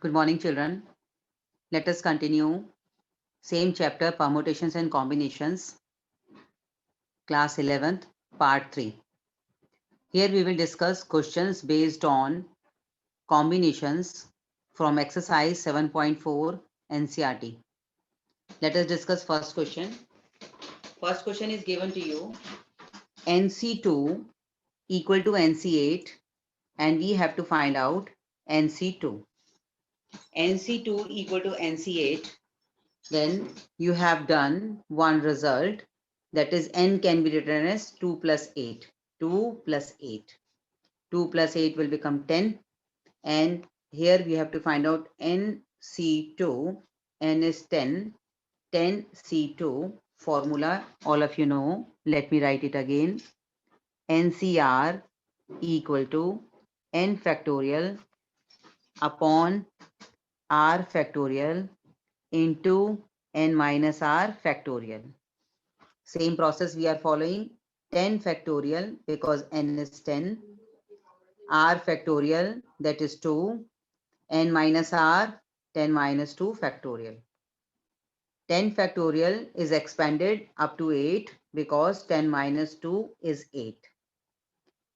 Good morning, children. Let us continue. Same chapter, permutations and combinations, class 11th, part 3. Here we will discuss questions based on combinations from exercise 7.4 NCERT. Let us discuss first question. First question is given to you. NC2 equal to NC8 and we have to find out NC2. NC2 equal to NC8. Then you have done one result, that is n can be written as 2 plus 8. 2 plus 8. 2 plus 8 will become 10. And here we have to find out NC2. N is 10. 10C2 formula, all of you know. Let me write it again. NCR equal to n factorial upon r factorial into n minus r factorial. Same process we are following. 10 factorial because n is 10. R factorial, that is 2. N minus r, 10 minus 2 factorial. 10 factorial is expanded up to 8 because 10 minus 2 is 8.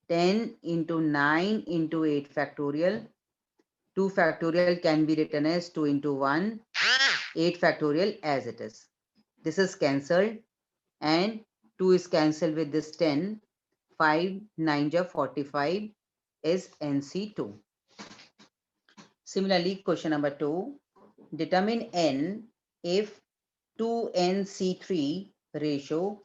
10 into 9 into 8 factorial. 2 factorial can be written as 2 into 1. 8 factorial as it is. This is cancelled and 2 is cancelled with this 10. 5 9 ja 45 is NC2. Similarly, question number 2. Determine n if 2NC3 ratio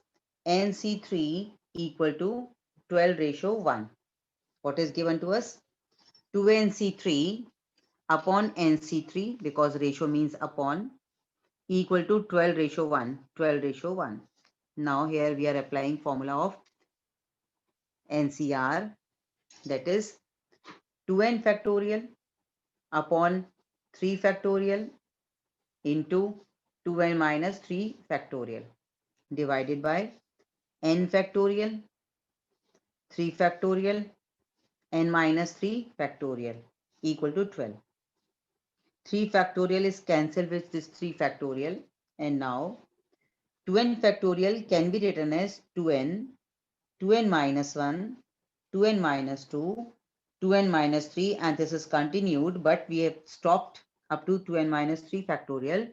NC3 equal to 12 ratio 1. What is given to us? 2NC3 upon NC3 because ratio means upon equal to 12 ratio 1. 12 ratio 1. Now here we are applying formula of NCR, that is 2n factorial upon 3 factorial into 2n minus 3 factorial divided by n factorial, 3 factorial, n minus 3 factorial equal to 12. 3 factorial is cancelled with this 3 factorial and now 2n factorial can be written as 2n, 2n minus 1, 2n minus 2, 2n minus 3, and this is continued, but we have stopped up to 2n minus 3 factorial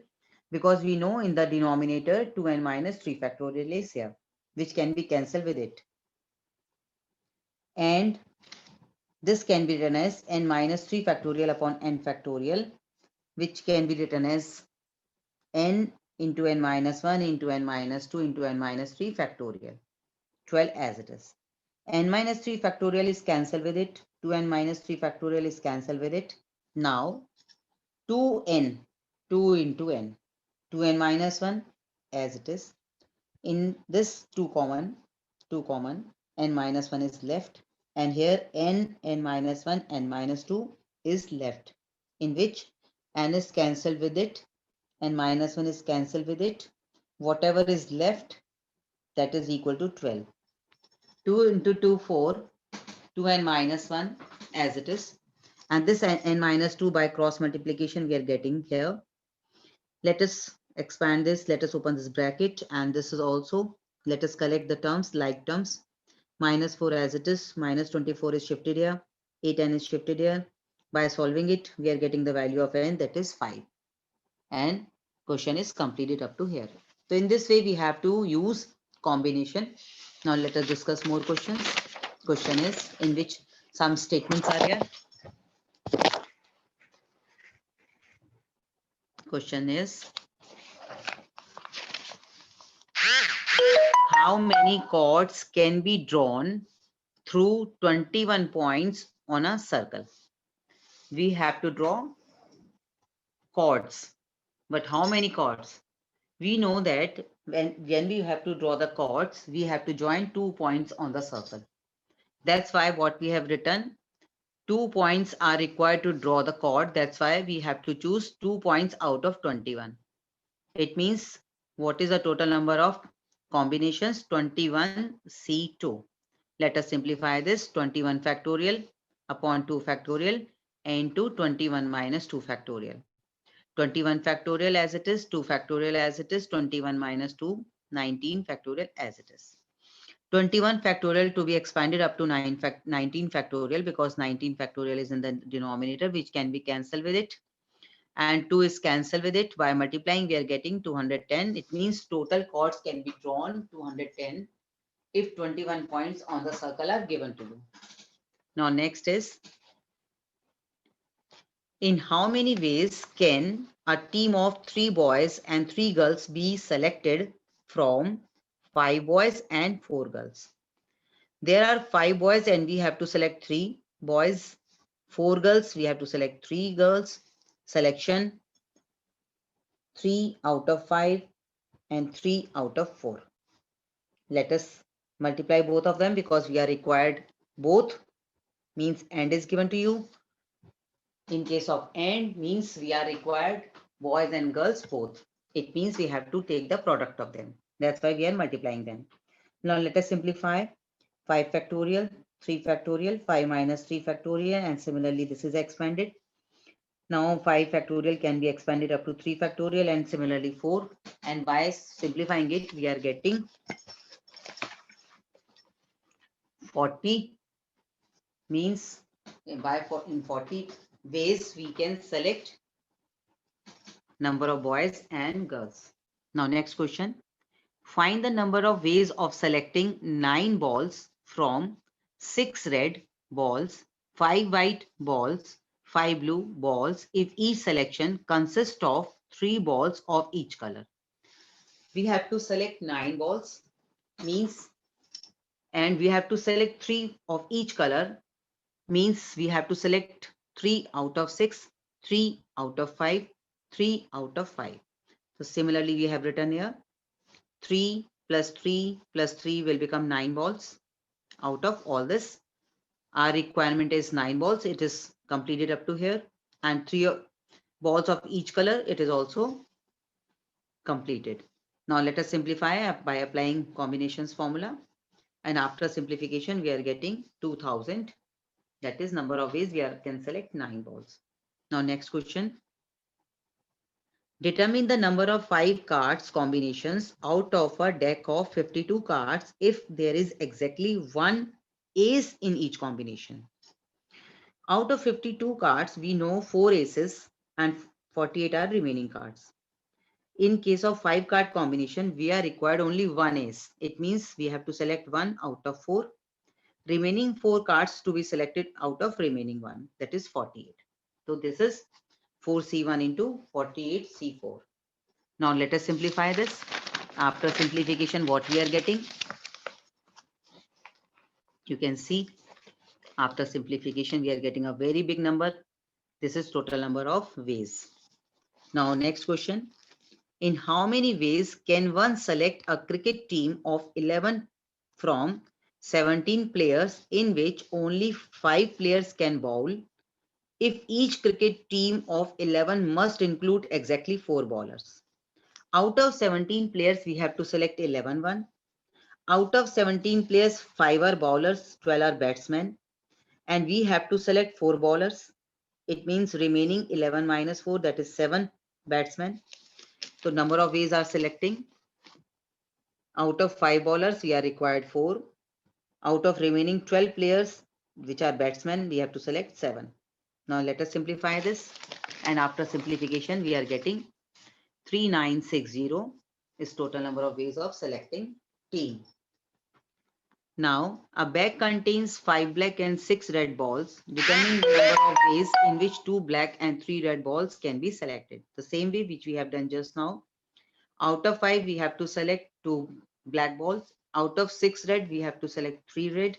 because we know in the denominator 2n minus 3 factorial is here, which can be cancelled with it. And this can be written as n minus 3 factorial upon n factorial, which can be written as n into n minus 1 into n minus 2 into n minus 3 factorial. 12 as it is. N minus 3 factorial is cancelled with it. 2n minus 3 factorial is cancelled with it. Now 2n, 2 into n, 2n minus 1 as it is. In this 2 common, n minus 1 is left. And here n minus 1, n minus 2 is left, in which n is cancelled with it, n minus 1 is cancelled with it. Whatever is left, that is equal to 12. 2 into 2, 4, 2n minus 1 as it is. And this n minus 2 by cross multiplication we are getting here. Let us expand this. Let us open this bracket. And this is also, let us collect the terms, like terms. Minus 4 as it is. Minus 24 is shifted here. 8n is shifted here. By solving it, we are getting the value of n, that is 5. And question is completed up to here. So in this way, we have to use combination. Now let us discuss more questions. Question is in which some statements are here. Question is, how many chords can be drawn through 21 points on a circle? We have to draw chords, but how many chords? We know that when we have to draw the chords, we have to join 2 points on the circle. That's why what we have written, 2 points are required to draw the chord. That's why we have to choose 2 points out of 21. It means what is the total number of combinations? 21C2. Let us simplify this. 21 factorial upon 2 factorial into 21 minus 2 factorial. 21 factorial as it is, 2 factorial as it is, 21 minus 2, 19 factorial as it is. 21 factorial to be expanded up to 19 factorial, because 19 factorial is in the denominator, which can be cancelled with it. And 2 is cancelled with it. By multiplying, we are getting 210. It means total chords can be drawn 210 if 21 points on the circle are given to you. Now next is, in how many ways can a team of 3 boys and 3 girls be selected from 5 boys and 4 girls? There are 5 boys and we have to select 3 boys. 4 girls, we have to select 3 girls. Selection 3 out of 5 and 3 out of 4. Let us multiply both of them, because we are required both, means and is given to you. In case of and, means we are required boys and girls both. It means we have to take the product of them. That's why we are multiplying them. Now let us simplify. 5 factorial, 3 factorial, 5 minus 3 factorial, and similarly this is expanded. Now 5 factorial can be expanded up to 3 factorial, and similarly 4. And by simplifying it, we are getting 40, means in 40 ways we can select number of boys and girls. Now next question. Find the number of ways of selecting 9 balls from 6 red balls, 5 white balls, 5 blue balls if each selection consists of 3 balls of each color. We have to select 9 balls, means, and we have to select 3 of each color, means we have to select 3 out of 6, 3 out of 5, 3 out of 5. So similarly, we have written here 3 plus 3 plus 3 will become 9 balls. Out of all this, our requirement is 9 balls. It is completed up to here, and 3 balls of each color, it is also completed. Now let us simplify by applying combinations formula, and after simplification we are getting 2000. That is number of ways we can select 9 balls. Now next question. Determine the number of 5 cards combinations out of a deck of 52 cards if there is exactly 1 ace in each combination. Out of 52 cards, we know 4 aces and 48 are remaining cards. In case of 5 card combination, we are required only 1 ace. It means we have to select 1 out of 4. Remaining 4 cards to be selected out of remaining 1, that is 48. So this is 4C1 into 48C4. Now let us simplify this. After simplification, what we are getting? You can see after simplification, we are getting a very big number. This is total number of ways. Now next question. In how many ways can one select a cricket team of 11 from 17 players in which only 5 players can bowl, if each cricket team of 11 must include exactly 4 bowlers? Out of 17 players, we have to select 11. Out of 17 players, 5 are bowlers, 12 are batsmen, and we have to select 4 bowlers. It means remaining 11 minus 4, that is 7 batsmen. So number of ways are selecting. Out of 5 bowlers, we are required 4. Out of remaining 12 players, which are batsmen, we have to select 7. Now let us simplify this. And after simplification, we are getting 3960 is total number of ways of selecting team. Now, a bag contains 5 black and 6 red balls. Determine the number of ways in which 2 black and 3 red balls can be selected. The same way which we have done just now. Out of 5, we have to select 2 black balls. Out of 6 red, we have to select 3 red.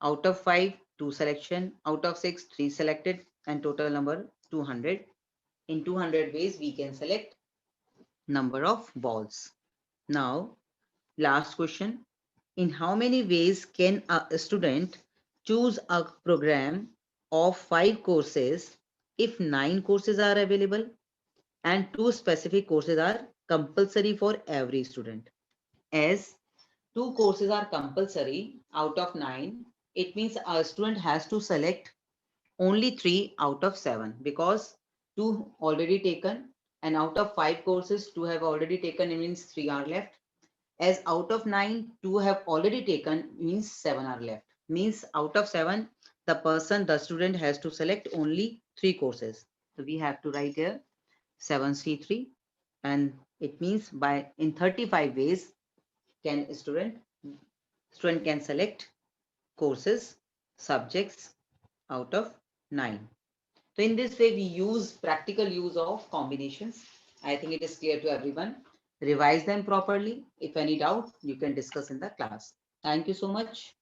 Out of 5, 2 selection. Out of 6, 3 selected. And total number 200. In 200 ways, we can select number of balls. Now, last question. In how many ways can a student choose a program of 5 courses if 9 courses are available and 2 specific courses are compulsory for every student? As 2 courses are compulsory out of 9, it means a student has to select only 3 out of 7 because 2 already taken, and out of 5 courses 2 have already taken, it means 3 are left. As out of 9 2 have already taken, means 7 are left. Means out of 7 the student has to select only 3 courses. So we have to write here 7C3, and it means by in 35 ways can student can select courses, subjects out of 9. So in this way, we use practical use of combinations. I think it is clear to everyone. Revise them properly. If any doubt, you can discuss in the class. Thank you so much.